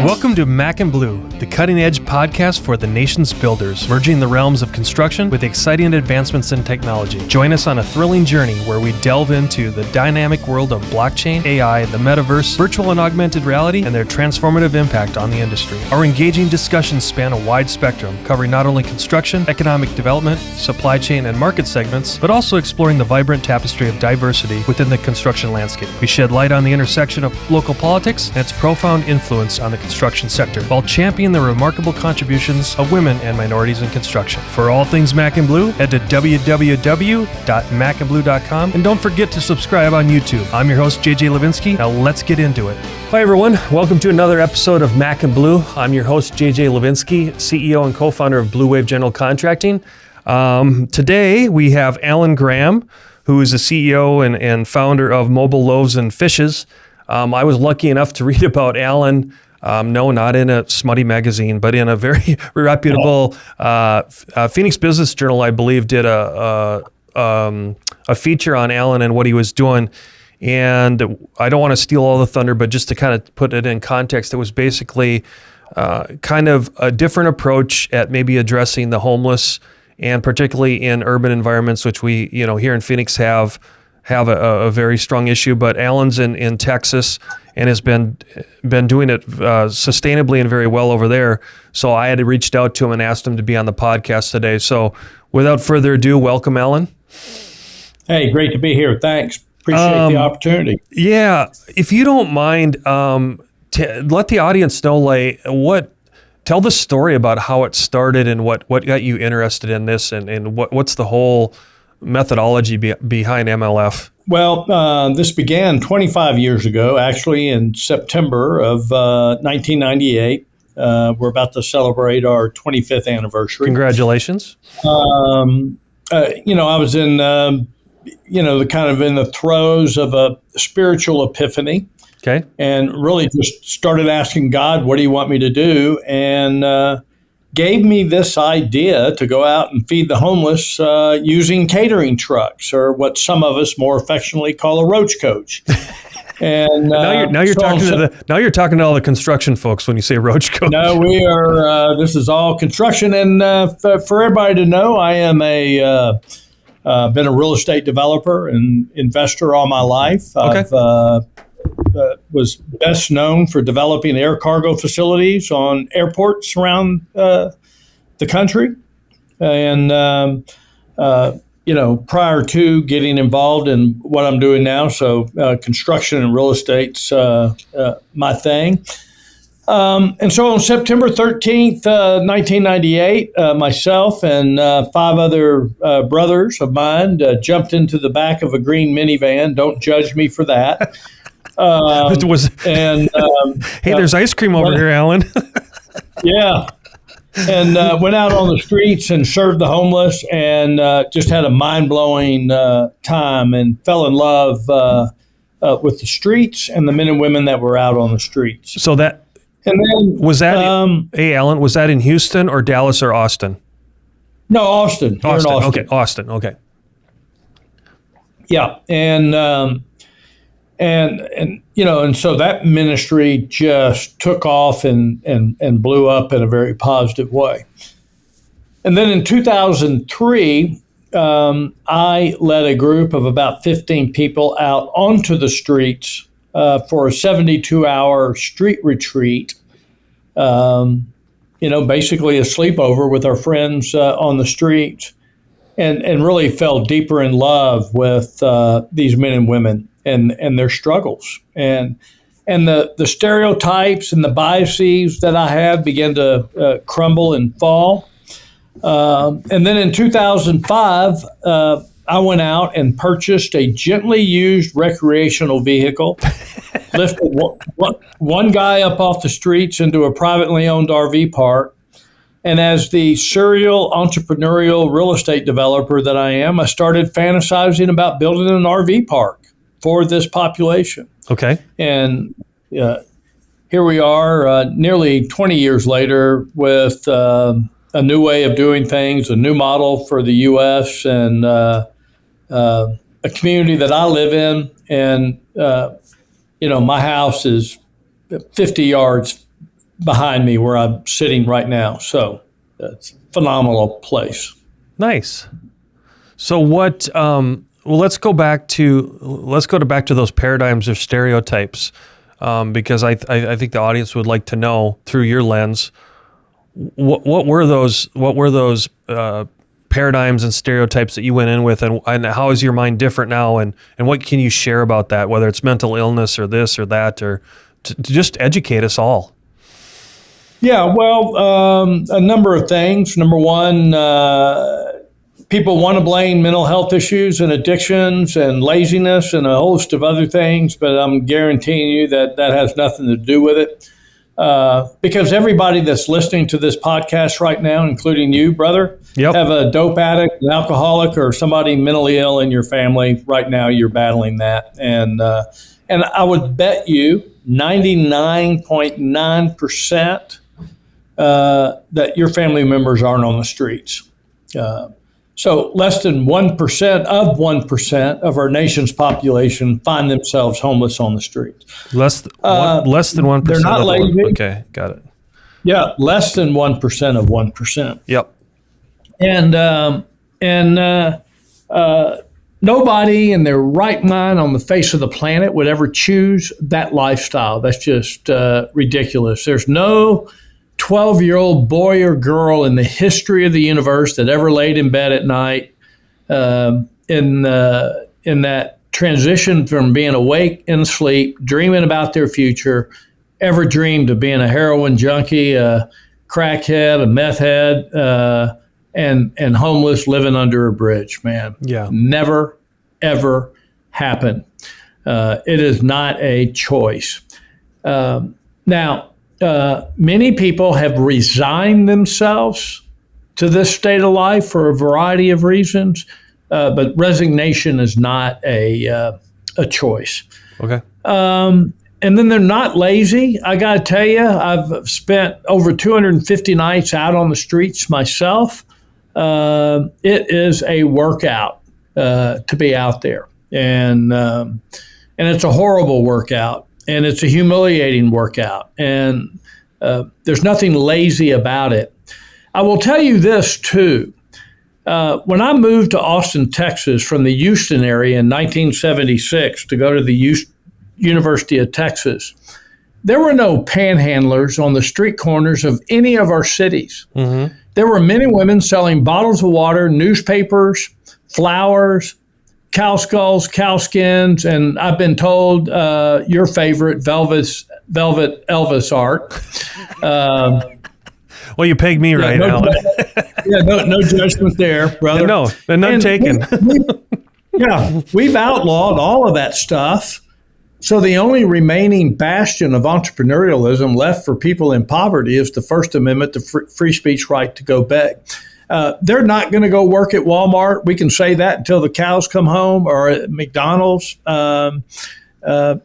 Welcome to Mac and Bleu, the cutting-edge podcast for the nation's builders, merging the realms of construction with exciting advancements in technology. Join us on a thrilling journey where we delve into the dynamic world of blockchain, AI, the metaverse, virtual and augmented reality, and their transformative impact on the industry. Our engaging discussions span a wide spectrum, covering not only construction, economic development, supply chain, and market segments, but also exploring the vibrant tapestry of diversity within the construction landscape. We shed light on the intersection of local politics and its profound influence on the construction sector, while championing the remarkable contributions of women and minorities in construction. For all things Mac and Bleu, head to www.macandbleu.com, and don't forget to subscribe on YouTube. I'm your host, JJ Levinsky. Now let's get into it. Hi everyone, welcome to another episode of Mac and Bleu. I'm your host, JJ Levinsky, CEO and co-founder of Blue Wave General Contracting. Today we have Alan Graham, who is the CEO and founder of Mobile Loaves Fishes. I was lucky enough to read about Alan. No, not in a smutty magazine, but in a very reputable Phoenix Business Journal, I believe, did a feature on Alan and what he was doing. And I don't want to steal all the thunder, but just to kind of put it in context, it was basically kind of a different approach at maybe addressing the homeless, and particularly in urban environments, which we, here in Phoenix have a very strong issue. But Alan's in Texas and has been doing it sustainably and very well over there. So I had reached out to him and asked him to be on the podcast today. So without further ado, welcome, Alan. Hey, great to be here. Thanks. Appreciate the opportunity. Yeah, if you don't mind, let the audience know, tell the story about how it started and what got you interested in this, and what's the whole methodology behind MLF? Well, this began 25 years ago, actually in September of 1998. We're about to celebrate our 25th anniversary. Congratulations. I was in, in the throes of a spiritual epiphany. Okay. And really just started asking God, what do you want me to do? And gave me this idea to go out and feed the homeless using catering trucks, or what some of us more affectionately call a roach coach. And now you're talking to all the construction folks when you say roach coach. No, we are. This is all construction, and for everybody to know, I am been a real estate developer and investor all my life. Okay. I've was best known for developing air cargo facilities on airports around the country. And, prior to getting involved in what I'm doing now, so construction and real estate's my thing. And so on September 13th, 1998, myself and 5 other brothers of mine jumped into the back of a green minivan. Don't judge me for that. Hey, there's ice cream over here, Alan. Yeah. And went out on the streets and served the homeless, and just had a mind-blowing time, and fell in love with the streets and the men and women that were out on the streets. So that, and then was that, hey, Alan, was that in Houston or Dallas or Austin? No, Austin. Austin. Austin. Okay, Austin. Okay. Yeah. And so that ministry just took off and blew up in a very positive way. And then in 2003, I led a group of about 15 people out onto the streets for a 72-hour street retreat, basically a sleepover with our friends on the streets, and really fell deeper in love with these men and women and their struggles. And the stereotypes and the biases that I had began to crumble and fall. And then in 2005, I went out and purchased a gently used recreational vehicle, lifted one guy up off the streets into a privately owned RV park. And as the serial entrepreneurial real estate developer that I am, I started fantasizing about building an RV park for this population. Okay. And here we are nearly 20 years later with a new way of doing things, a new model for the U.S., and a community that I live in. And, my house is 50 yards behind me where I'm sitting right now. So it's a phenomenal place. Nice. So what? Well, let's go back to those paradigms or stereotypes, because I think the audience would like to know through your lens what were those paradigms and stereotypes that you went in with, and how is your mind different now, and what can you share about that, whether it's mental illness or this or that, or to just educate us all. Yeah, well, a number of things. Number one, people want to blame mental health issues and addictions and laziness and a host of other things, but I'm guaranteeing you that has nothing to do with it. Because everybody that's listening to this podcast right now, including you, brother, have a dope addict, an alcoholic, or somebody mentally ill in your family right now. You're battling that, and I would bet you 99.9% that your family members aren't on the streets. So less than 1% of our nation's population find themselves homeless on the streets. Less than 1%. They're not lazy. Okay, got it. Yeah, less than 1% of 1%. Yep. And nobody in their right mind on the face of the planet would ever choose that lifestyle. That's just ridiculous. There's no 12-year-old boy or girl in the history of the universe that ever laid in bed at night in that transition from being awake and asleep, dreaming about their future, ever dreamed of being a heroin junkie, a crackhead, a meth head, and homeless living under a bridge, man. Yeah. Never, ever happened. It is not a choice. Now, many people have resigned themselves to this state of life for a variety of reasons, but resignation is not a choice. Okay. And then they're not lazy. I got to tell you, I've spent over 250 nights out on the streets myself. It is a workout to be out there, and it's a horrible workout. And it's a humiliating workout, and there's nothing lazy about it. I will tell you this, too. When I moved to Austin, Texas from the Houston area in 1976 to go to the University of Texas, there were no panhandlers on the street corners of any of our cities. Mm-hmm. There were men and women selling bottles of water, newspapers, flowers, cow skulls, cow skins, and I've been told your favorite velvet Elvis art. Well, you pegged me right, Alan. No judgment there, brother. No, none taken. We've outlawed all of that stuff. So the only remaining bastion of entrepreneurialism left for people in poverty is the First Amendment, the free speech right to go beg. They're not going to go work at Walmart. We can say that until the cows come home, or at McDonald's.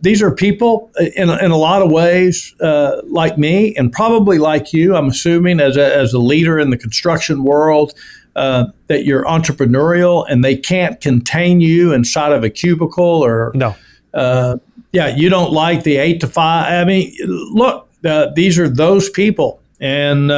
These are people in a lot of ways like me, and probably like you, I'm assuming, as a leader in the construction world, that you're entrepreneurial and they can't contain you inside of a cubicle or no. You don't like the 8 to 5. I mean, look, these are those people, and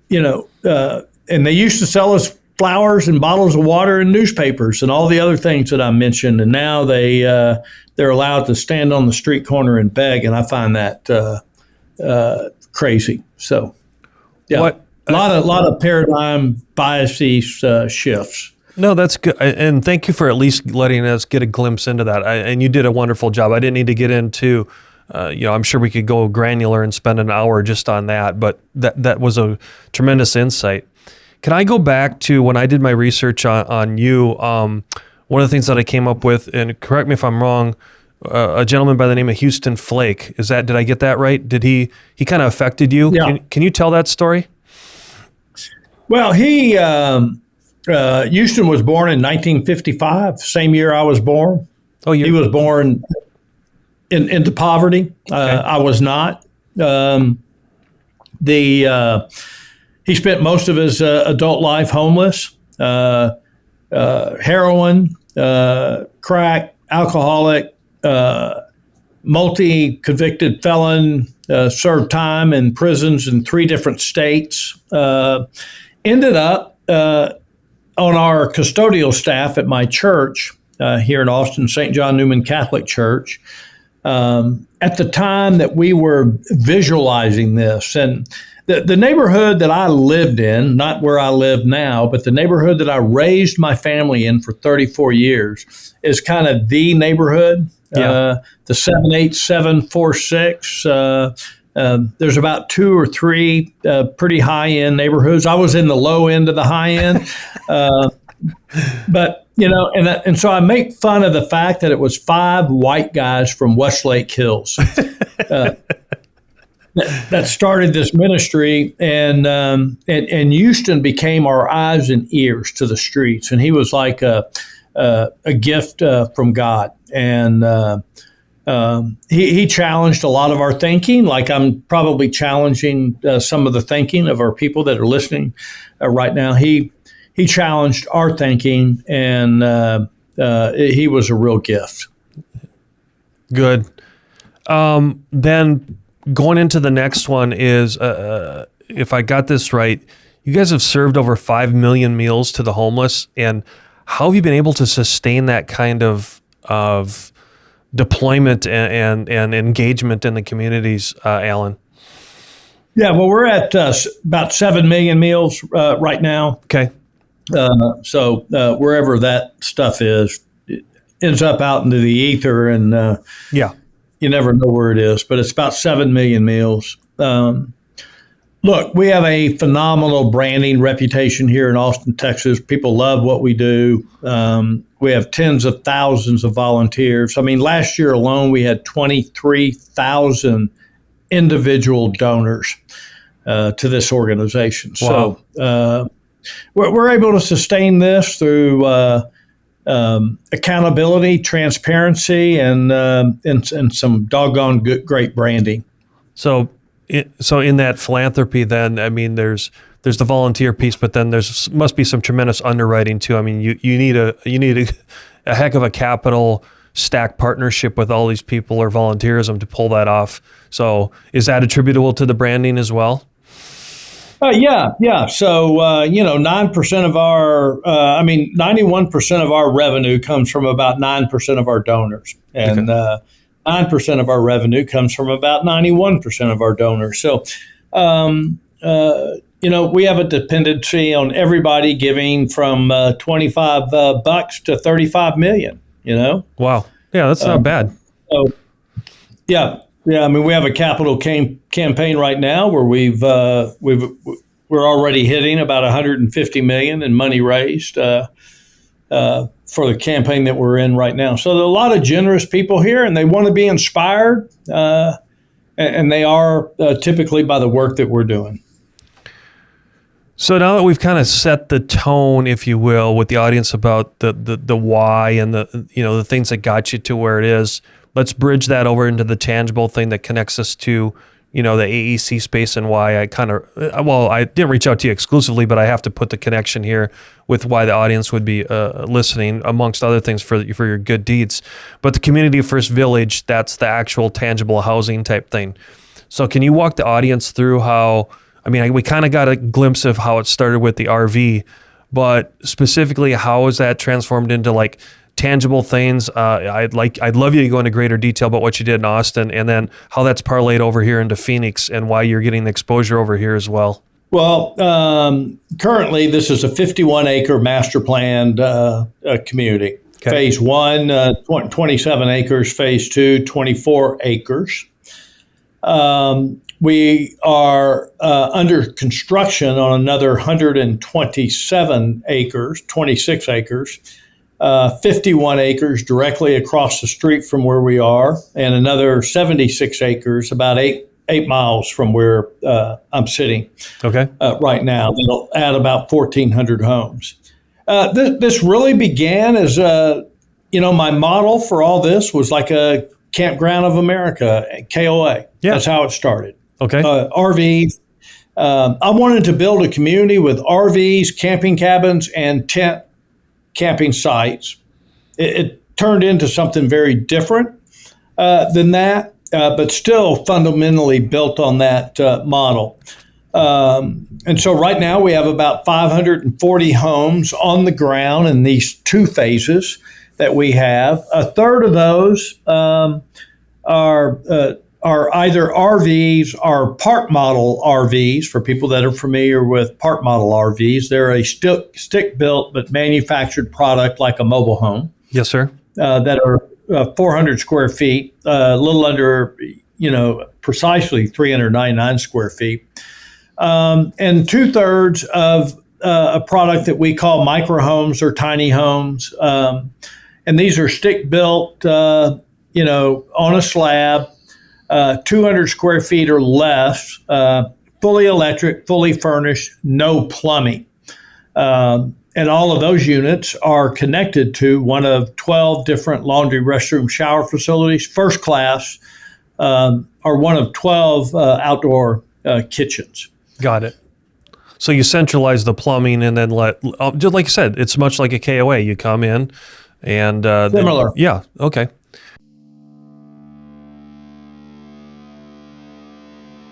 and they used to sell us flowers and bottles of water and newspapers and all the other things that I mentioned, and now they're allowed to stand on the street corner and beg, and I find that crazy. So, a lot of paradigm biases shifts. No, that's good, and thank you for at least letting us get a glimpse into that. And you did a wonderful job. I didn't need to get into. I'm sure we could go granular and spend an hour just on that, but that was a tremendous insight. Can I go back to when I did my research on you? One of the things that I came up with, and correct me if I'm wrong, a gentleman by the name of Houston Flake. Did I get that right? Did he kind of affected you? Yeah. Can you tell that story? Well, Houston was born in 1955, same year I was born. Oh, he was born into poverty. Okay. I was not. He spent most of his adult life homeless, heroin, crack, alcoholic, multi-convicted felon, served time in prisons in 3 different states. Ended up on our custodial staff at my church here in Austin, St. John Newman Catholic Church. At the time that we were visualizing this, and the neighborhood that I lived in, not where I live now, but the neighborhood that I raised my family in for 34 years is kind of the neighborhood, the 78746. There's about 2 or 3 pretty high-end neighborhoods. I was in the low end of the high end. But, and so I make fun of the fact that it was 5 white guys from Westlake Hills that started this ministry, and Houston became our eyes and ears to the streets, and he was like a gift from God, and he challenged a lot of our thinking, like I'm probably challenging some of the thinking of our people that are listening right now. He challenged our thinking, and he was a real gift. Good. Then going into the next one is, if I got this right, you guys have served over 5 million meals to the homeless. And how have you been able to sustain that kind of deployment and engagement in the communities, Alan? Yeah, well, we're at about 7 million meals right now. Okay. So wherever that stuff is, it ends up out into the ether, and you never know where it is, but it's about 7 million meals. Look, we have a phenomenal branding reputation here in Austin, Texas. People love what we do. We have tens of thousands of volunteers. I mean, last year alone, we had 23,000 individual donors to this organization. Wow. So we're able to sustain this through accountability, transparency, and some doggone good, great branding. So in that philanthropy, then, I mean, there's the volunteer piece, but then must be some tremendous underwriting too. I mean, you need a heck of a capital stack partnership with all these people or volunteerism to pull that off. So is that attributable to the branding as well? Yeah. So, 9% of 91% of our revenue comes from about 9% of our donors. And 9% of our revenue comes from about 91% of our donors. So, we have a dependency on everybody giving from $25 to $35 million, Wow. Yeah, that's not bad. So, yeah. I mean, we have a capital campaign right now where we're already hitting about $150 million in money raised for the campaign that we're in right now. So there are a lot of generous people here, and they want to be inspired, and they are typically by the work that we're doing. So now that we've kind of set the tone, if you will, with the audience about the why and the things that got you to where it is, let's bridge that over into the tangible thing that connects us to, the AEC space, and why I I didn't reach out to you exclusively, but I have to put the connection here with why the audience would be listening, amongst other things, for your good deeds. But the Community First Village, that's the actual tangible housing type thing. So can you walk the audience through how, we kind of got a glimpse of how it started with the RV, but specifically, how is that transformed into like tangible things? I'd love you to go into greater detail about what you did in Austin, and then how that's parlayed over here into Phoenix, and why you're getting the exposure over here as well. Well, currently this is a 51-acre master planned community. Okay. Phase 1, 27 acres. Phase 2, 24 acres. We are under construction on another 127 acres, 26 acres. 51 acres directly across the street from where we are, and another 76 acres about 8 miles from where I'm sitting right now. That'll add about 1,400 homes. This really began as my model for all this was like a Campground of America, KOA. Yeah. That's how it started. Okay. RVs. I wanted to build a community with RVs, camping cabins, and tent camping sites. It turned into something very different than that. but still fundamentally built on that model. And so right now we have about 540 homes on the ground in these two phases that we have. A third of those are either RVs or park model RVs. For people that are familiar with park model RVs, they're a stick built but manufactured product like a mobile home. Yes, sir. That are 400 square feet, a little under, precisely 399 square feet. And 2/3 of a product that we call micro homes or tiny homes. And these are stick built, on a slab, 200 square feet or less, fully electric, fully furnished, no plumbing. And all of those units are connected to one of 12 different laundry, restroom, shower facilities, first class, or one of 12 outdoor kitchens. Got it. So you centralize the plumbing and then just like you said, it's much like a KOA. You come in and... Similar. Yeah, okay.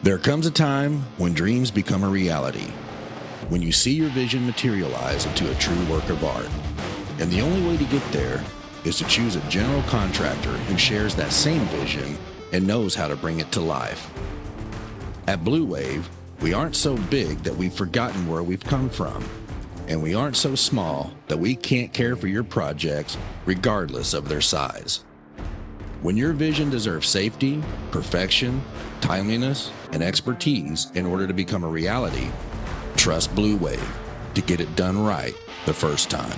There comes a time when dreams become a reality, when you see your vision materialize into a true work of art. And the only way to get there is to choose a general contractor who shares that same vision and knows how to bring it to life. At Bleu Wave, we aren't so big that we've forgotten where we've come from, and we aren't so small that we can't care for your projects regardless of their size. When your vision deserves safety, perfection, timeliness, and expertise in order to become a reality, trust Bleu Wave to get it done right the first time.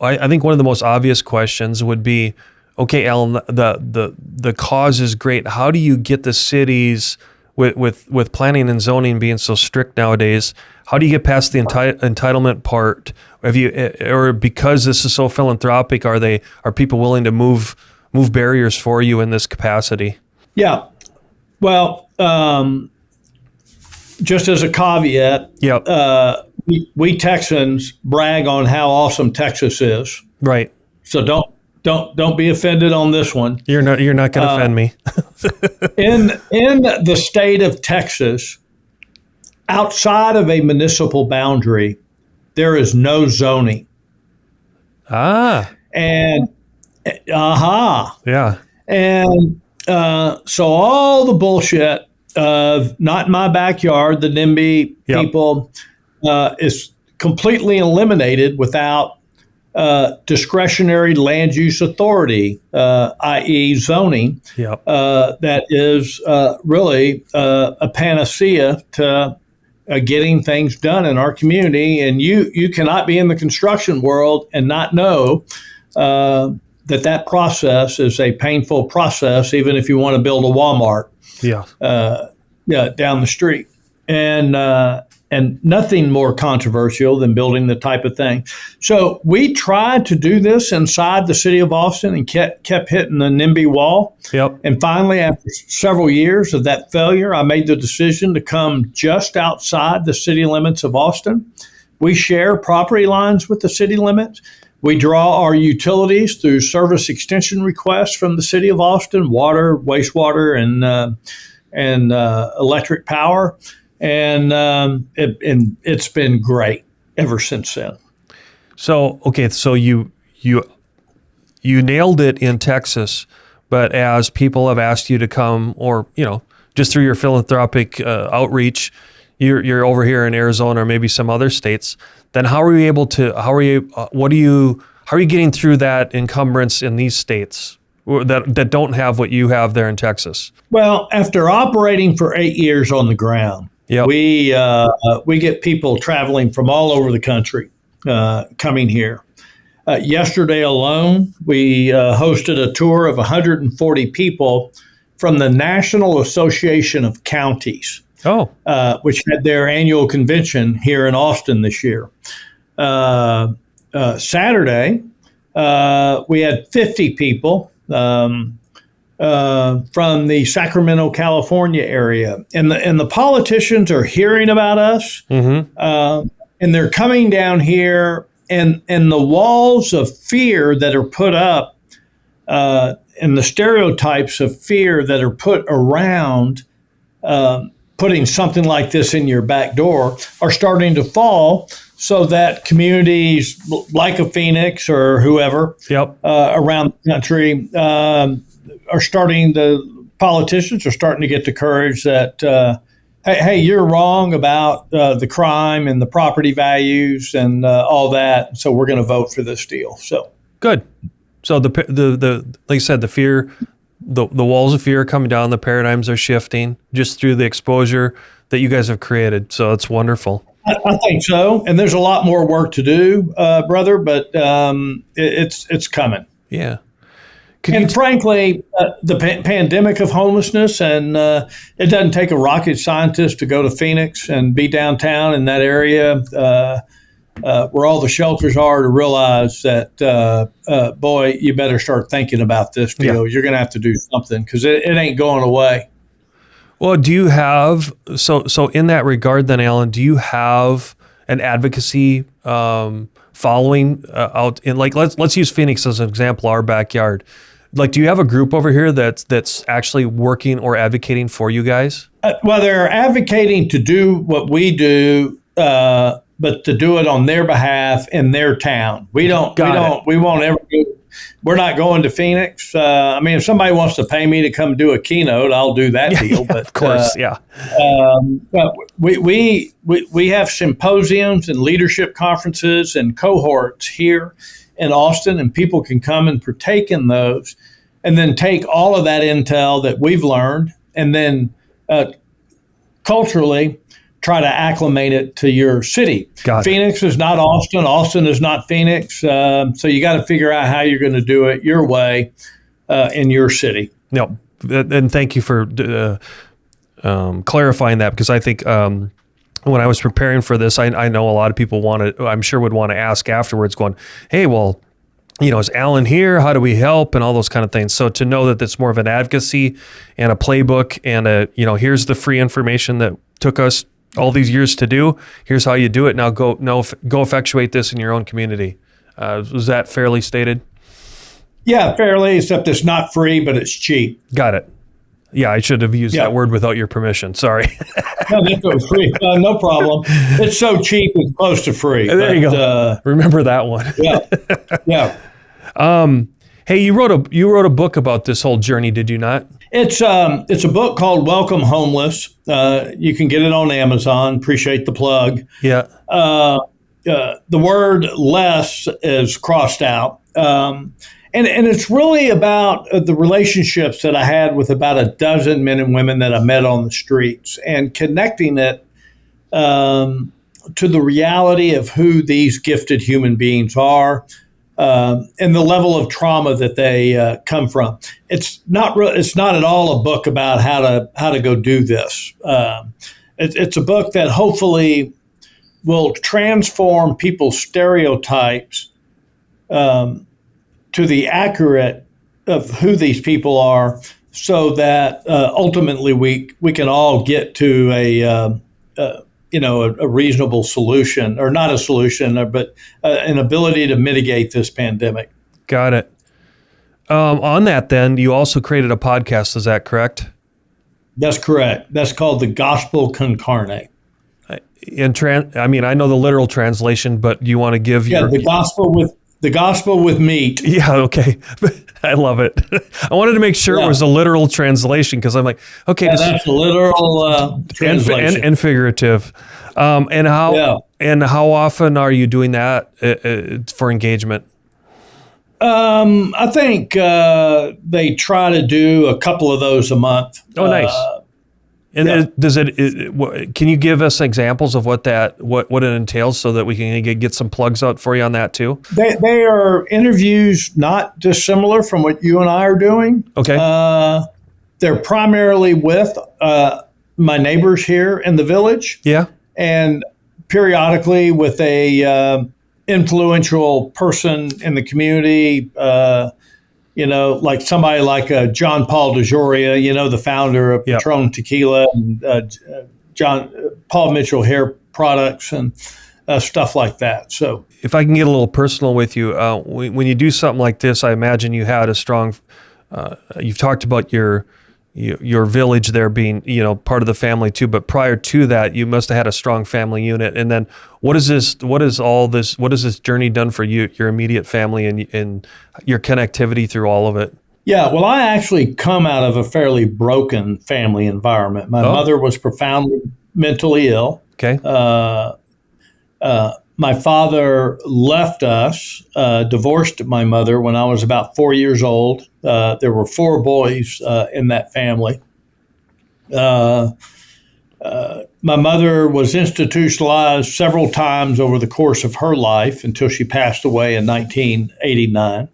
I think one of the most obvious questions would be, okay, Alan, the cause is great. How do you get the cities with planning and zoning being so strict nowadays? How do you get past the entitlement part? Or because this is so philanthropic, are people willing to move barriers for you in this capacity? Yeah. Well, just as a caveat, yep. We Texans brag on how awesome Texas is. Right. So don't be offended on this one. You're not going to offend me. in the state of Texas, outside of a municipal boundary, there is no zoning. And yeah. And so all the bullshit of not in my backyard, the NIMBY people, is completely eliminated without discretionary land use authority, i.e. zoning, that is really a panacea to getting things done in our community. And you cannot be in the construction world and not know that process is a painful process, even if you want to build a Walmart down the street. And nothing more controversial than building the type of thing. So we tried to do this inside the city of Austin and kept hitting the NIMBY wall. Yep. And finally, after several years of that failure, I made the decision to come just outside the city limits of Austin. We share property lines with the city limits. We draw our utilities through service extension requests from the city of Austin, water, wastewater, and electric power. And it's been great ever since then. So, okay, so you nailed it in Texas, but as people have asked you to come, or just through your philanthropic outreach, you're over here in Arizona or maybe some other states. Then how are you getting through that encumbrance in these states that don't have what you have there in Texas? Well, after operating for 8 years on the ground, we get people traveling from all over the country coming here. Yesterday alone, we hosted a tour of 140 people from the National Association of Counties, which had their annual convention here in Austin this year. Saturday, we had 50 people from the Sacramento, California area, and the politicians are hearing about us, and they're coming down here, and the walls of fear that are put up, and the stereotypes of fear that are put around putting something like this in your back door are starting to fall, so that communities like a Phoenix or whoever around the country politicians are starting to get the courage that, hey, you're wrong about the crime and the property values and all that, so we're going to vote for this deal. So good. So the like you said, the fear, the walls of fear are coming down, the paradigms are shifting just through the exposure that you guys have created. So it's wonderful. I think so, and there's a lot more work to do, brother, but it's coming. Yeah. Frankly, the pandemic of homelessness, and it doesn't take a rocket scientist to go to Phoenix and be downtown in that area where all the shelters are to realize that, boy, you better start thinking about this deal. Yeah. You're going to have to do something because it ain't going away. Well, do you have, so in that regard then, Alan, do you have an advocacy following out in, like, let's use Phoenix as an example, our backyard. Like, do you have a group over here that's actually working or advocating for you guys? Well, they're advocating to do what we do, but to do it on their behalf in their town. We won't ever do. We're not going to Phoenix. I mean, if somebody wants to pay me to come do a keynote, I'll do that deal. But of course, we have symposiums and leadership conferences and cohorts here in Austin, and people can come and partake in those, and then take all of that intel that we've learned, and then culturally try to acclimate it to your city. Phoenix is not Austin. Austin is not Phoenix. So you got to figure out how you're going to do it your way in your city. No, and thank you for clarifying that, because I think when I was preparing for this, I know a lot of people would want to ask afterwards going, hey, well, is Alan here? How do we help? And all those kind of things. So to know that it's more of an advocacy and a playbook and here's the free information that took us all these years to do. Here's how you do it. Now go effectuate this in your own community. Was that fairly stated? Yeah, fairly, except it's not free, but it's cheap. Got it. Yeah, I should have used that word without your permission. Sorry. No, that's free. No problem. It's so cheap, it's close to free. There you go. Remember that one. Yeah. Hey, you wrote a book about this whole journey, did you not? It's a book called Welcome Homeless. You can get it on Amazon. Appreciate the plug. Yeah. The word less is crossed out. And it's really about the relationships that I had with about a dozen men and women that I met on the streets, and connecting it to the reality of who these gifted human beings are, and the level of trauma that they come from. It's not at all a book about how to go do this. It's a book that hopefully will transform people's stereotypes to the accurate of who these people are, so that ultimately we can all get to a reasonable solution, or not a solution, but an ability to mitigate this pandemic. Got it. On that, then, you also created a podcast. Is that correct? That's correct. That's called the Gospel Concarnate. I know the literal translation, but do you want to give the gospel with meat. Yeah, okay. I love it. I wanted to make sure it was a literal translation, because I'm like, okay. That's a literal translation. And figurative. And how often are you doing that for engagement? I think they try to do a couple of those a month. Oh, nice. And can you give us examples of what it entails, so that we can get some plugs out for you on that too? They are interviews not dissimilar from what you and I are doing. Okay. They're primarily with my neighbors here in the village. Yeah. And periodically with a influential person in the community, like somebody like John Paul DeJoria, the founder of Yep. Patron Tequila, and Paul Mitchell Hair Products, and stuff like that. So, if I can get a little personal with you, when you do something like this, I imagine you had a strong. You've talked about your village there being part of the family too, but prior to that, you must have had a strong family unit. And then, what is this journey done for you, your immediate family, and your connectivity through all of it? Yeah, well, I actually come out of a fairly broken family environment. My mother was profoundly mentally ill. Okay. My father left us, divorced my mother when I was about 4 years old. There were 4 boys in that family. My mother was institutionalized several times over the course of her life until she passed away in 1989.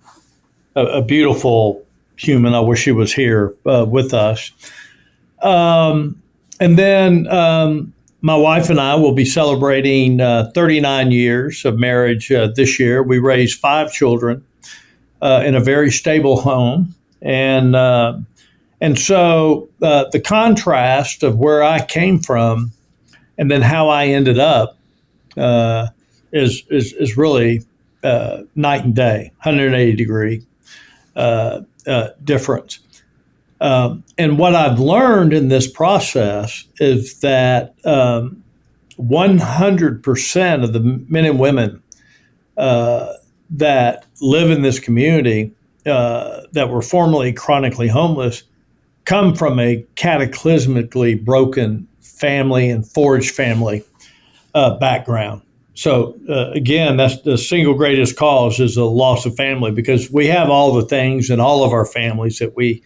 A beautiful human. I wish she was here with us. And then my wife and I will be celebrating 39 years of marriage this year. We raised 5 children in a very stable home. And so the contrast of where I came from and then how I ended up is really night and day, 180 degree difference. And what I've learned in this process is that 100% of the men and women that live in this community that were formerly chronically homeless come from a cataclysmically broken family and forged family background. So again, that's the single greatest cause is the loss of family, because we have all the things in all of our families that we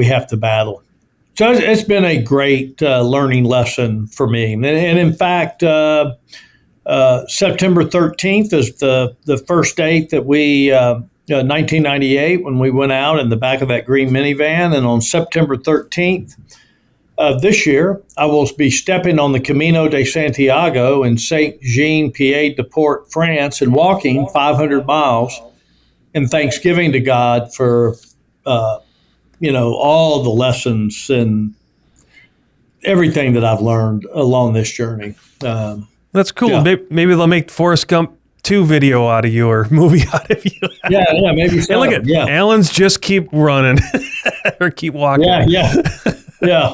have to battle. So it's been a great learning lesson for me. And in fact, September 13th is the first date that we, 1998, when we went out in the back of that green minivan. And on September 13th of this year, I will be stepping on the Camino de Santiago in Saint-Jean-Pied-de-Port, France, and walking 500 miles in thanksgiving to God for all the lessons and everything that I've learned along this journey. That's cool. Yeah. Maybe they'll make Forrest Gump 2 video out of you or movie out of you. Yeah, maybe so. Hey, look at Allen's just keep running or keep walking. Yeah.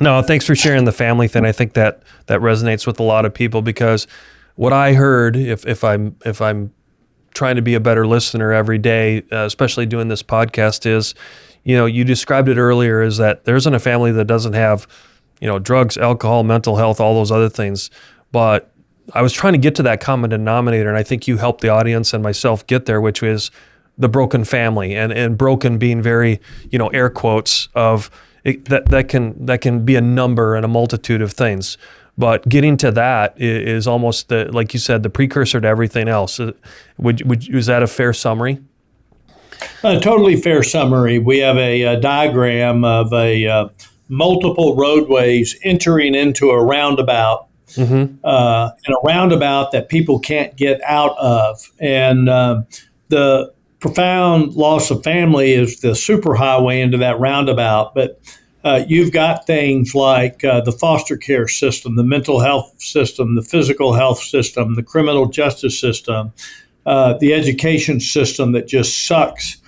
No, thanks for sharing the family thing. I think that resonates with a lot of people, because what I heard, if I'm trying to be a better listener every day, especially doing this podcast, is, you described it earlier, is that there isn't a family that doesn't have, drugs, alcohol, mental health, all those other things. But I was trying to get to that common denominator, and I think you helped the audience and myself get there, which is the broken family, and broken being very, air quotes of it, that can be a number and a multitude of things. But getting to that is almost like you said, the precursor to everything else. Is that a fair summary? A totally fair summary. We have a diagram of multiple roadways entering into a roundabout, and a roundabout that people can't get out of. And the profound loss of family is the superhighway into that roundabout. But you've got things like the foster care system, the mental health system, the physical health system, the criminal justice system, the education system that just sucks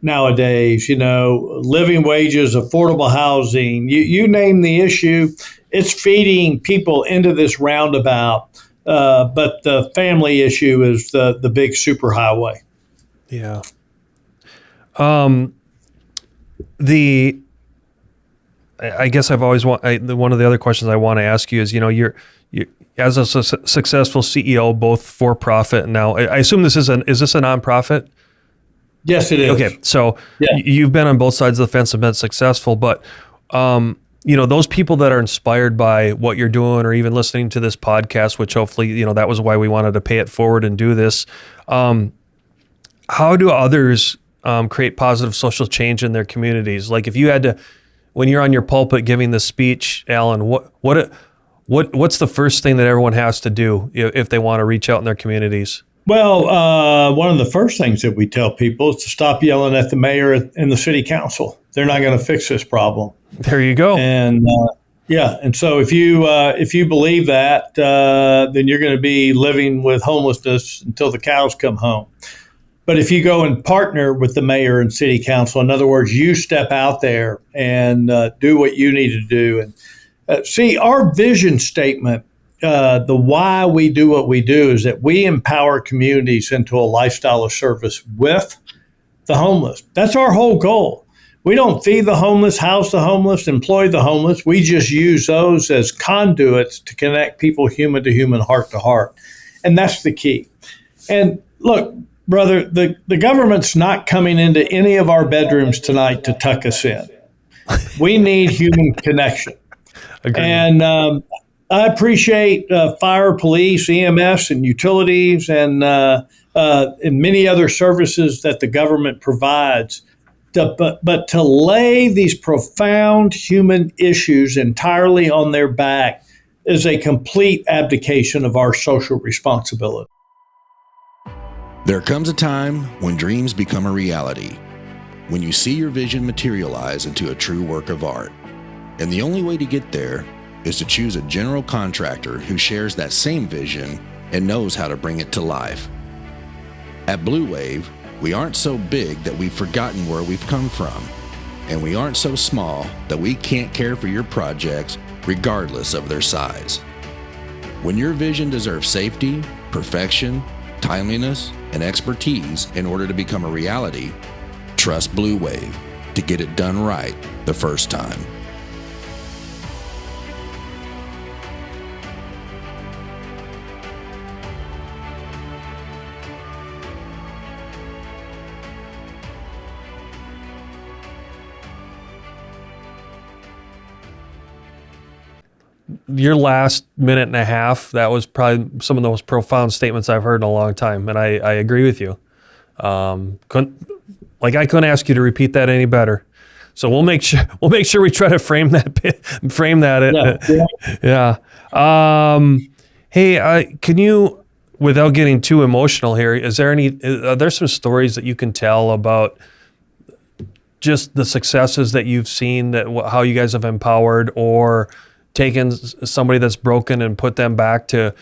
nowadays, living wages, affordable housing, you name the issue, it's feeding people into this roundabout. But the family issue is the big superhighway. Yeah. I guess I've always one of the other questions I want to ask you is, you're as a successful CEO, both for profit and now, I assume is this a nonprofit? Yes, it is. Okay, so you've been on both sides of the fence and been successful, but those people that are inspired by what you're doing, or even listening to this podcast, which hopefully, that was why we wanted to pay it forward and do this. How do others create positive social change in their communities? Like, if you had to, when you're on your pulpit giving the speech, Alan, what's the first thing that everyone has to do if they want to reach out in their communities? Well, one of the first things that we tell people is to stop yelling at the mayor and the city council. They're not going to fix this problem. There you go. And and so if you believe that, then you're going to be living with homelessness until the cows come home. But if you go and partner with the mayor and city council, in other words, you step out there and do what you need to do. And see, our vision statement, the why we do what we do, is that we empower communities into a lifestyle of service with the homeless. That's our whole goal. We don't feed the homeless, house the homeless, employ the homeless. We just use those as conduits to connect people human to human, heart to heart. And that's the key. And look, brother, the government's not coming into any of our bedrooms tonight to tuck us in. We need human connection. Agreed. And I appreciate fire, police, EMS, and utilities, and many other services that the government provides. But to lay these profound human issues entirely on their back is a complete abdication of our social responsibility. There comes a time when dreams become a reality, when you see your vision materialize into a true work of art. And the only way to get there is to choose a general contractor who shares that same vision and knows how to bring it to life. At Bleu Wave, we aren't so big that we've forgotten where we've come from, and we aren't so small that we can't care for your projects regardless of their size. When your vision deserves safety, perfection, timeliness, and expertise in order to become a reality, trust Bleu Wave to get it done right the first time. Your last minute and a half, that was probably some of the most profound statements I've heard in a long time, and I agree with you. I couldn't ask you to repeat that any better. So we'll make sure we try to frame that. Yeah. Hey, can you, without getting too emotional here, are there some stories that you can tell about just the successes that you've seen, how you guys have empowered or taken somebody that's broken and put them back to,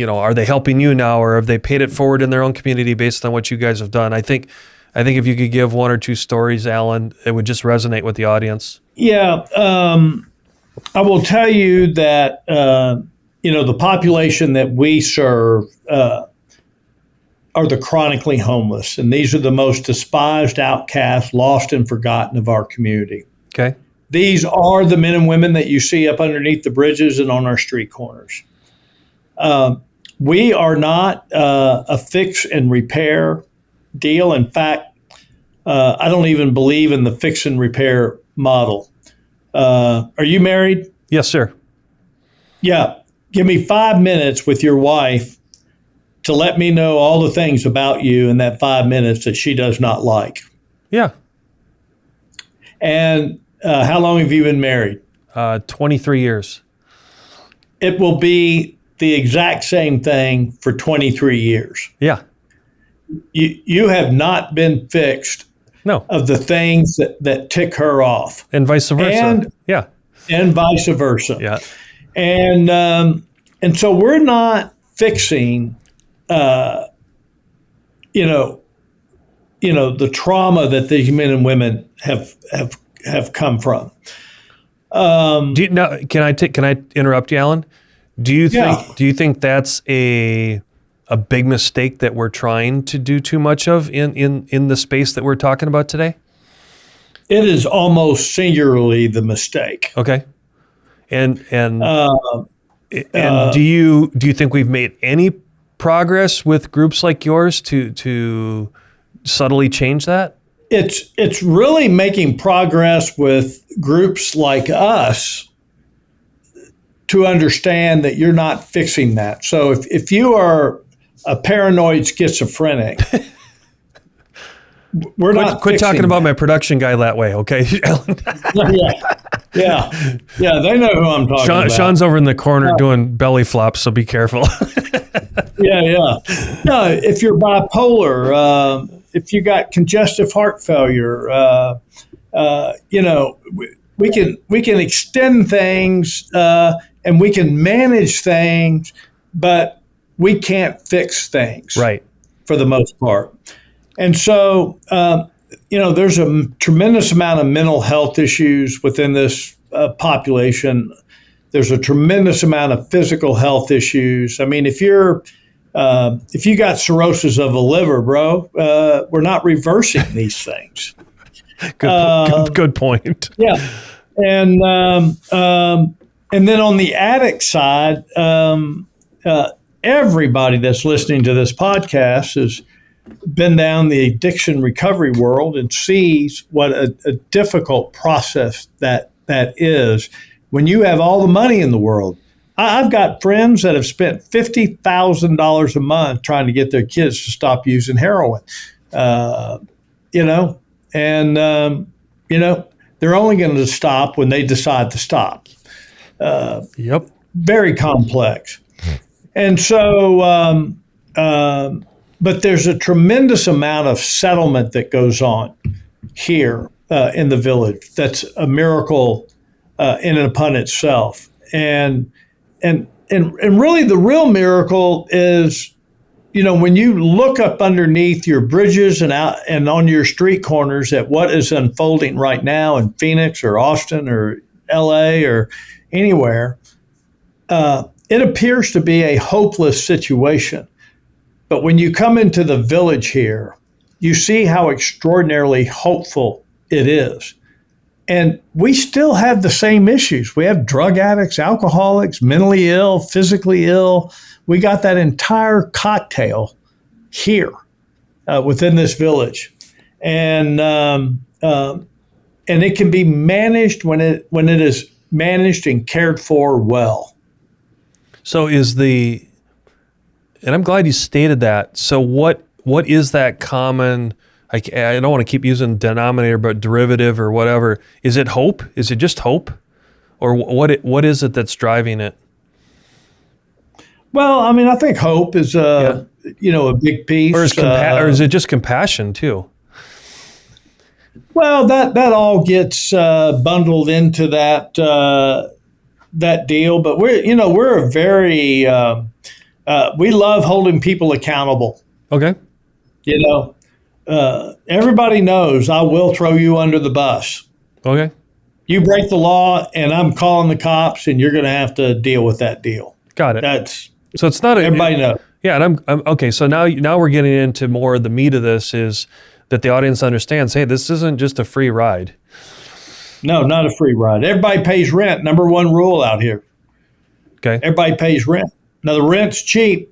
are they helping you now, or have they paid it forward in their own community based on what you guys have done? I think if you could give one or two stories, Alan, it would just resonate with the audience. Yeah. I will tell you that, the population that we serve are the chronically homeless. And these are the most despised, outcast, lost, and forgotten of our community. Okay. These are the men and women that you see up underneath the bridges and on our street corners. We are not a fix and repair deal. In fact, I don't even believe in the fix and repair model. Are you married? Yes, sir. Yeah. Give me 5 minutes with your wife to let me know all the things about you in that 5 minutes that she does not like. Yeah. And how long have you been married? 23 years. It will be the exact same thing for 23 years. Yeah. You have not been fixed of the things that tick her off. And vice versa. And vice versa. Yeah. And so we're not fixing, the trauma that these men and women have come from. Can I interrupt you, Alan? Do you think that's a big mistake that we're trying to do too much of in the space that we're talking about today? It is almost singularly the mistake. Okay. And do you think we've made any progress with groups like yours to subtly change that? It's really making progress with groups like us to understand that you're not fixing that. So if you are a paranoid schizophrenic, quit talking about my production guy that way, okay? Yeah. Yeah. Yeah, they know who I'm talking about. Sean's over in the corner doing belly flops, so be careful. Yeah. No, if you're bipolar, if you got congestive heart failure, we can extend things and we can manage things, but we can't fix things, Right. for the most part. And so, there's a tremendous amount of mental health issues within this population. There's a tremendous amount of physical health issues. I mean, if you got cirrhosis of the liver, bro, we're not reversing these things. Good point. Yeah, and then on the addict side, everybody that's listening to this podcast has been down the addiction recovery world and sees what a difficult process that is when you have all the money in the world. I've got friends that have spent $50,000 a month trying to get their kids to stop using heroin, and they're only going to stop when they decide to stop. Yep. Very complex. And so, but there's a tremendous amount of settlement that goes on here in the village. That's a miracle in and upon itself. And really the real miracle is, when you look up underneath your bridges and out and on your street corners at what is unfolding right now in Phoenix or Austin or LA or anywhere, it appears to be a hopeless situation. But when you come into the village here, you see how extraordinarily hopeful it is. And we still have the same issues. We have drug addicts, alcoholics, mentally ill, physically ill. We got that entire cocktail here within this village. And it can be managed when it is managed and cared for well. So and I'm glad you stated that. So what is that common, I don't want to keep using denominator, but derivative or whatever. Is it hope? Is it just hope? Or what is it that's driving it? Well, I mean, I think hope is a big piece. Or is it just compassion too? Well, that all gets bundled into that deal. But we're a very we love holding people accountable. Okay. Everybody knows I will throw you under the bus. Okay. You break the law, and I'm calling the cops, and you're going to have to deal with that deal. Got it. So it's not everybody knows. Yeah, and I'm okay. So now we're getting into more of the meat of this is that the audience understands. Hey, this isn't just a free ride. No, not a free ride. Everybody pays rent. Number one rule out here. Okay. Everybody pays rent. Now the rent's cheap,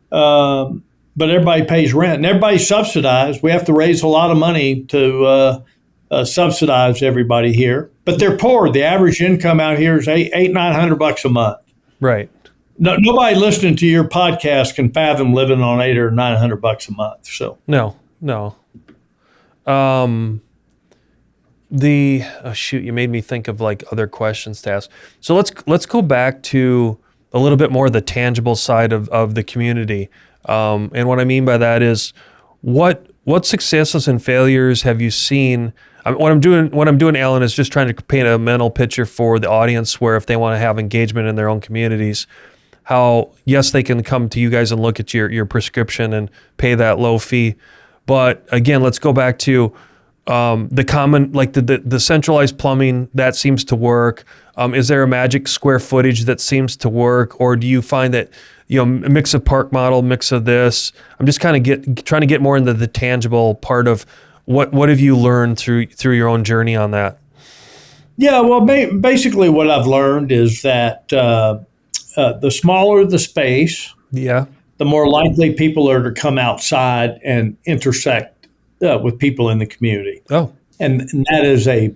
but everybody pays rent, and everybody's subsidized. We have to raise a lot of money to subsidize everybody here, but they're poor. The average income out here is $800-900 a month. Right. No, nobody listening to your podcast can fathom living on $800 or $900 a month. So no. You made me think of like other questions to ask. So let's go back to a little bit more of the tangible side of the community. And what I mean by that is what successes and failures have you seen? What I'm doing, Alan, is just trying to paint a mental picture for the audience where if they want to have engagement in their own communities, how, yes, they can come to you guys and look at your prescription and pay that low fee. But again, let's go back to the common, like the centralized plumbing, that seems to work. Is there a magic square footage that seems to work? Or do you find that, a mix of park model, mix of this? I'm just kind of trying to get more into the tangible part of what have you learned through your own journey on that? Yeah, well, basically what I've learned is that the smaller the space, the more likely people are to come outside and intersect with people in the community. Oh, and that is a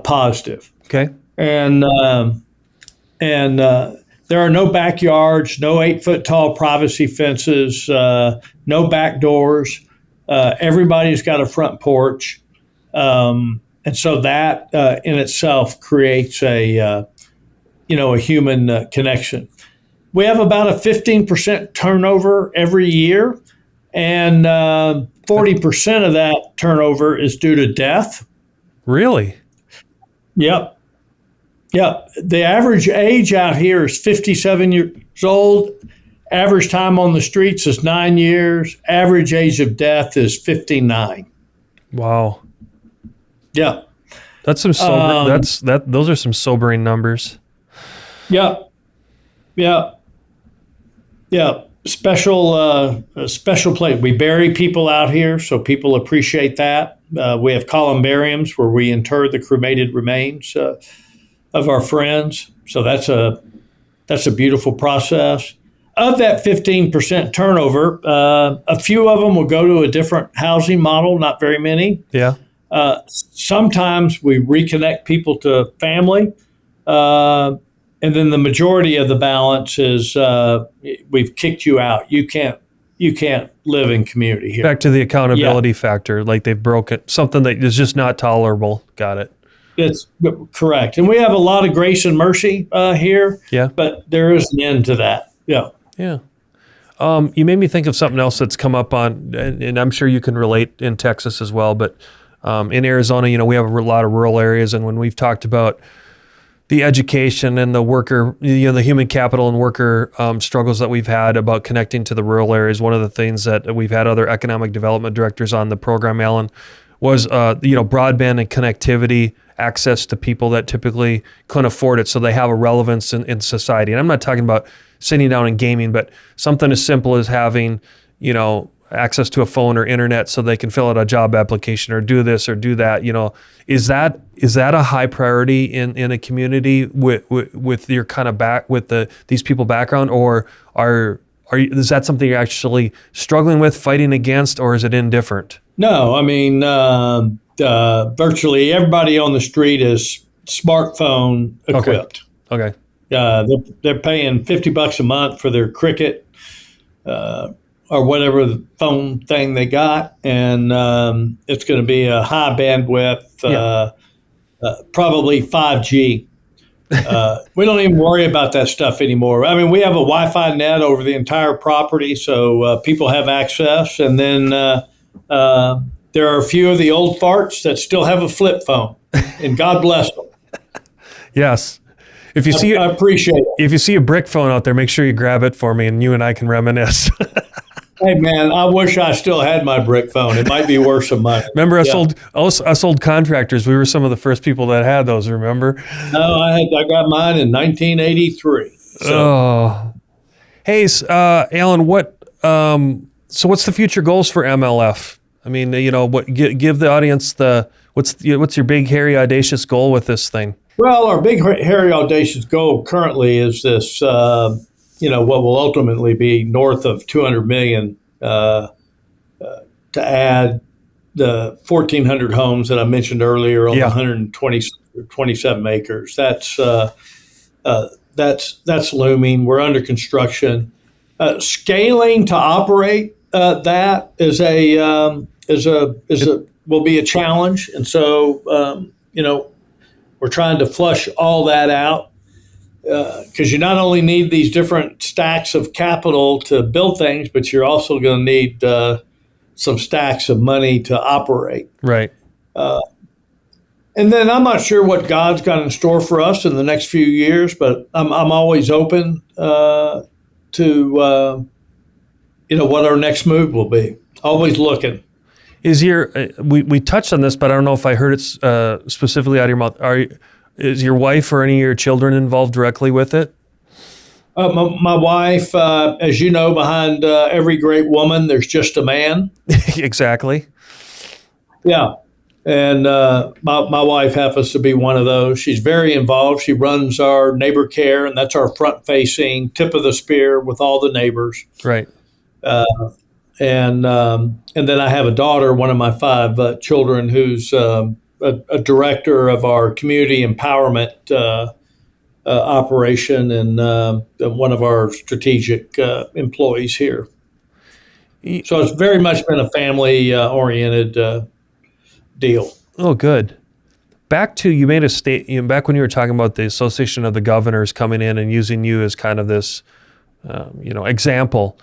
positive. Okay. And there are no backyards, no 8-foot tall privacy fences, no back doors. Everybody's got a front porch. And And so that in itself creates a human connection. We have about a 15% turnover every year, and 40% of that turnover is due to death. Really? Yep. Yep. The average age out here is 57 years old. Average time on the streets is 9 years. Average age of death is 59. Wow. Yeah. That's some sober, those are some sobering numbers. Yep. Yep. Yeah, special place. We bury people out here, so people appreciate that. We have columbariums where we inter the cremated remains of our friends. So that's a beautiful process. Of that 15% turnover, a few of them will go to a different housing model. Not very many. Yeah. Sometimes we reconnect people to family. And then the majority of the balance is we've kicked you out. You can't live in community here. Back to the accountability factor, like they've broken something that is just not tolerable. Got it. It's correct. And we have a lot of grace and mercy here. Yeah. But there is an end to that. Yeah. Yeah. You made me think of something else that's come up on, and I'm sure you can relate in Texas as well, but in Arizona, we have a lot of rural areas, and when we've talked about the education and the worker, the human capital and worker struggles that we've had about connecting to the rural areas. One of the things that we've had other economic development directors on the program, Alan, was broadband and connectivity, access to people that typically couldn't afford it, so they have a relevance in society. And I'm not talking about sitting down and gaming, but something as simple as having, access to a phone or internet so they can fill out a job application or do this or do that. Is that a high priority in a community with your kind of these people background, or is that something you're actually struggling with, fighting against, or is it indifferent? No, I mean virtually everybody on the street is smartphone equipped. Okay. They're paying $50 a month for their Cricket or whatever the phone thing they got, and it's going to be a high bandwidth, probably 5G. We don't even worry about that stuff anymore. I mean, we have a Wi-Fi net over the entire property, so people have access. And then there are a few of the old farts that still have a flip phone, and God bless them. Yes. I appreciate it. If you see a brick phone out there, make sure you grab it for me, and you and I can reminisce. Hey man, I wish I still had my brick phone. It might be worth some money. Remember, us old contractors. We were some of the first people that had those. Remember? No, I got mine in 1983. So. Oh, hey, Alan, so what's the future goals for MLF? I mean, give the audience what's your big, hairy, audacious goal with this thing? Well, our big, hairy, audacious goal currently is this. What will ultimately be north of 200 million to add the 1,400 homes that I mentioned earlier on the 127 acres. That's looming. We're under construction. Scaling to operate that will be a challenge, and so we're trying to flush all that out. Because you not only need these different stacks of capital to build things, but you're also going to need some stacks of money to operate. Right. And then I'm not sure what God's got in store for us in the next few years, but I'm always open to what our next move will be. Always looking. Is we touched on this, but I don't know if I heard it specifically out of your mouth. Is your wife or any of your children involved directly with it? My wife, as you know, behind every great woman, there's just a man. Exactly. Yeah. And my wife happens to be one of those. She's very involved. She runs our neighbor care, and that's our front-facing tip of the spear with all the neighbors. Right. And then I have a daughter, one of my 5 children, who's a director of our community empowerment operation and one of our strategic employees here. So it's very much been a family oriented deal. Oh, good. back to, you made a back when you were talking about the Association of the Governors coming in and using you as kind of this, example.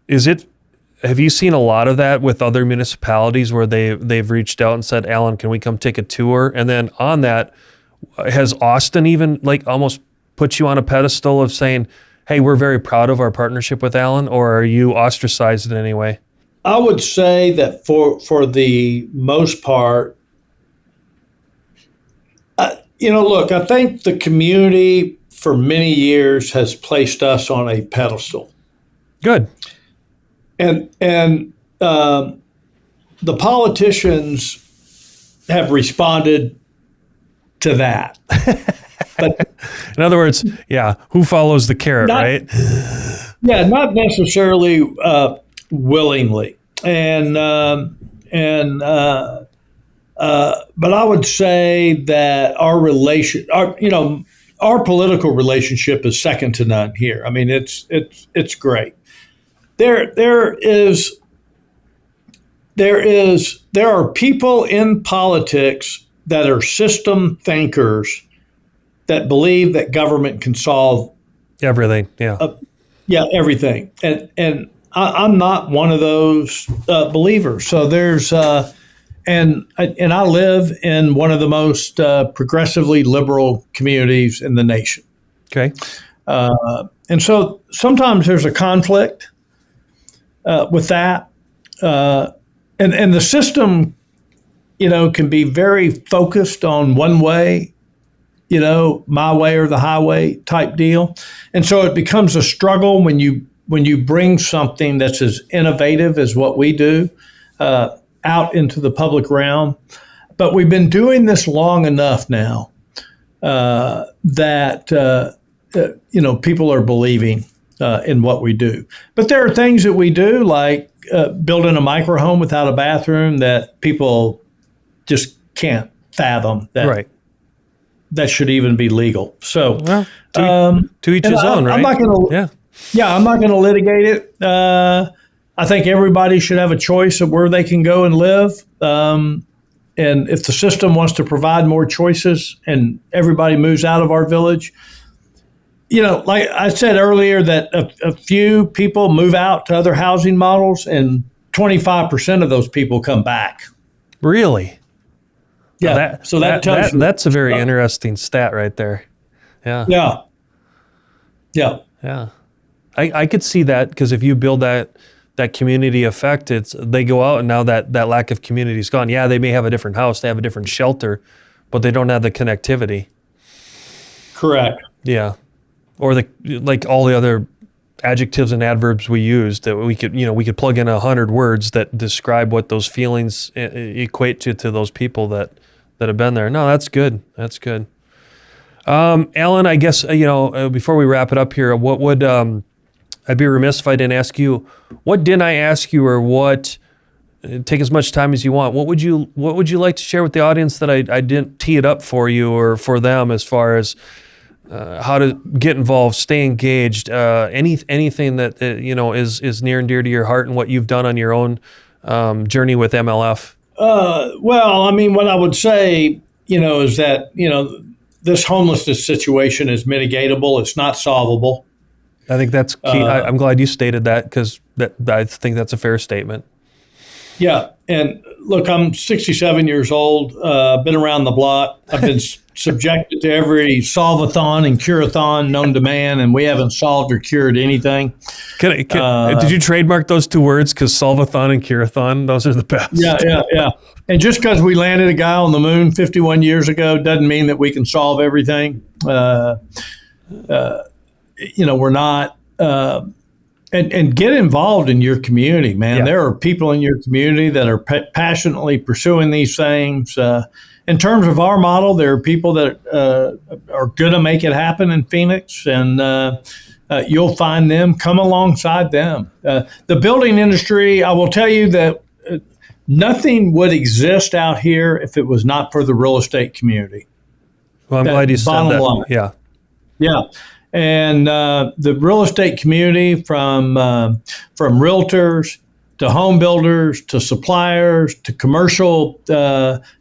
Have you seen a lot of that with other municipalities where they've reached out and said, Alan, can we come take a tour? And then on that, has Austin even like almost put you on a pedestal of saying, hey, we're very proud of our partnership with Alan, or are you ostracized in any way? I would say that for the most part, look, I think the community for many years has placed us on a pedestal. Good. And the politicians have responded to that. But in other words, who follows the carrot, right? Yeah, not necessarily willingly. But I would say that our political relationship is second to none here. I mean, it's great. There are people in politics that are system thinkers that believe that government can solve everything. Everything. And I'm not one of those believers. So there's and I live in one of the most progressively liberal communities in the nation. Okay. And so sometimes there's a conflict with that, and the system, can be very focused on one way, my way or the highway type deal, and so it becomes a struggle when you bring something that's as innovative as what we do out into the public realm. But we've been doing this long enough now that people are believing in what we do. But there are things that we do, like building a microhome without a bathroom, that people just can't fathom that that should even be legal. So, to each his own, right? I'm not going to litigate it. I think everybody should have a choice of where they can go and live. And if the system wants to provide more choices and everybody moves out of our village, like I said earlier, that a few people move out to other housing models and 25% of those people come back. Really? Yeah. That's a very interesting stat right there. Yeah. Yeah. I could see that, because if you build that community effect, they go out and now that lack of community is gone. Yeah, they may have a different house, they have a different shelter, but they don't have the connectivity. Correct. Yeah. Or like all the other adjectives and adverbs we use, that we could plug in 100 words that describe what those feelings equate to those people that have been there. No, that's good. That's good. Alan, I guess, before we wrap it up here, what would, I'd be remiss if I didn't ask you, what didn't I ask you, or what, take as much time as you want. What would you like to share with the audience that I didn't tee it up for you or for them, as far as how to get involved, stay engaged, anything that is near and dear to your heart, and what you've done on your own journey with MLF? Well, I mean, what I would say, is that, this homelessness situation is mitigatable. It's not solvable. I think that's key. I'm glad you stated that, because I think that's a fair statement. Yeah. And look, I'm 67 years old, been around the block. I've been subjected to every solve-a-thon and cure-a-thon known to man, and we haven't solved or cured anything. Did you trademark those two words? Because solve-a-thon and cure-a-thon, those are the best. Yeah. And just because we landed a guy on the moon 51 years ago doesn't mean that we can solve everything. We're not. And get involved in your community, man. Yeah. There are people in your community that are passionately pursuing these things. In terms of our model, there are people that are going to make it happen in Phoenix, and you'll find them. Come alongside them. The building industry, I will tell you that nothing would exist out here if it was not for the real estate community. Well, I'm glad you said that. Line. Yeah. And the real estate community, from realtors to home builders, to suppliers, to commercial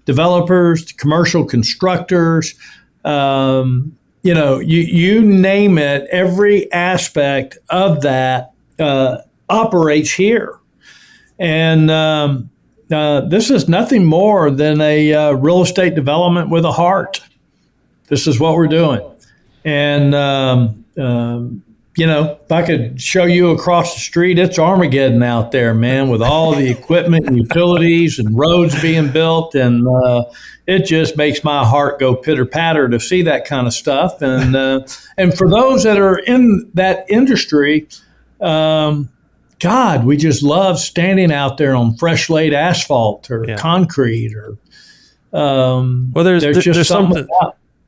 developers, to commercial constructors. You name it, every aspect of that operates here. And this is nothing more than a real estate development with a heart. This is what we're doing. And, if I could show you across the street, it's Armageddon out there, man, with all the equipment and utilities and roads being built. And it just makes my heart go pitter patter to see that kind of stuff. And for those that are in that industry, God, we just love standing out there on fresh laid asphalt or concrete or. There's something.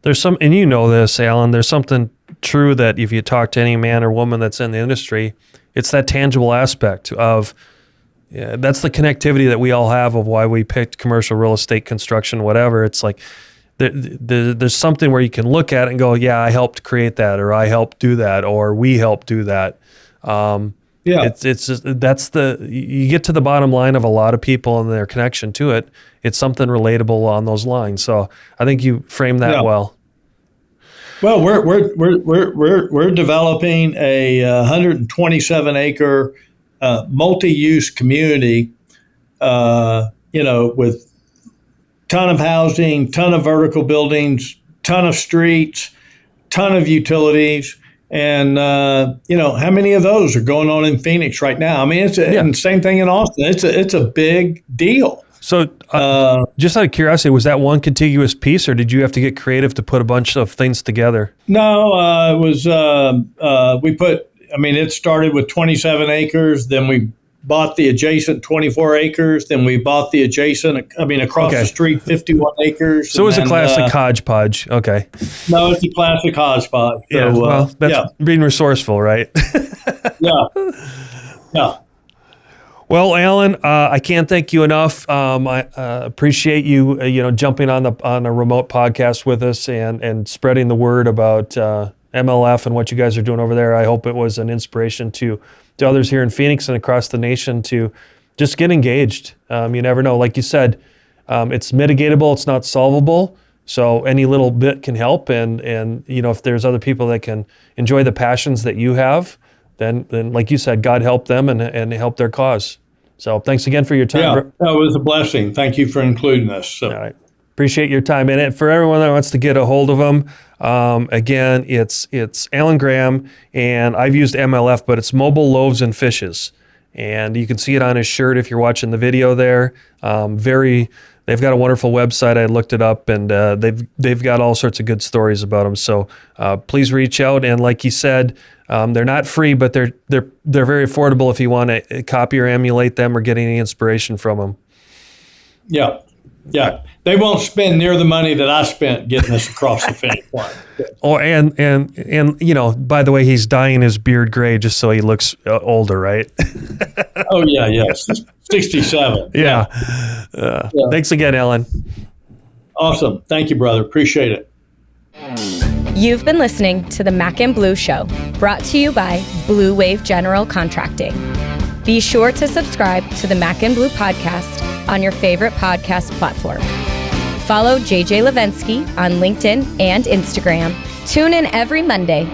There's some, and you know this, Alan, there's something true that if you talk to any man or woman that's in the industry, it's that tangible aspect of, that's the connectivity that we all have of why we picked commercial real estate, construction, whatever. It's like there's something where you can look at it and go, yeah, I helped create that, or I helped do that, or we helped do that. It's just, you get to the bottom line of a lot of people and their connection to it. It's something relatable on those lines. So I think you framed that well. Well, we're developing a 127 acre multi-use community, with ton of housing, ton of vertical buildings, ton of streets, ton of utilities. And, how many of those are going on in Phoenix right now? I mean, and same thing in Austin. It's a big deal. So just out of curiosity, was that one contiguous piece, or did you have to get creative to put a bunch of things together? No, it was, it started with 27 acres. Then we bought the adjacent 24 acres. Then we bought the adjacent, across the street, 51 acres. So it was a classic hodgepodge. Okay. No, it's a classic hodgepodge. So, that's being resourceful, right? Yeah. Well, Alan, I can't thank you enough. I appreciate you, jumping on a remote podcast with us and spreading the word about MLF and what you guys are doing over there. I hope it was an inspiration to others here in Phoenix and across the nation to just get engaged. You never know. Like you said, it's mitigatable. It's not solvable. So any little bit can help. And if there's other people that can enjoy the passions that you have, then like you said, God help them and help their cause. So thanks again for your time. Yeah, that was a blessing. Thank you for including us. So. All right. Appreciate your time. And for everyone that wants to get a hold of him, again, it's Alan Graham, and I've used MLF, but it's Mobile Loaves and Fishes. And you can see it on his shirt if you're watching the video there. They've got a wonderful website. I looked it up, and they've got all sorts of good stories about them. So please reach out. And like he said, they're not free, but they're very affordable if you want to copy or emulate them or get any inspiration from them. Yeah. They won't spend near the money that I spent getting this across the finish line. Oh, and by the way, he's dyeing his beard gray just so he looks older, right? Oh yeah, yes, 67. Yeah. Thanks again, Alan. Awesome. Thank you, brother. Appreciate it. You've been listening to the Mac and Blue Show, brought to you by Blue Wave General Contracting. Be sure to subscribe to the Mac and Blue podcast on your favorite podcast platform. Follow JJ Levinsky on LinkedIn and Instagram. Tune in every Monday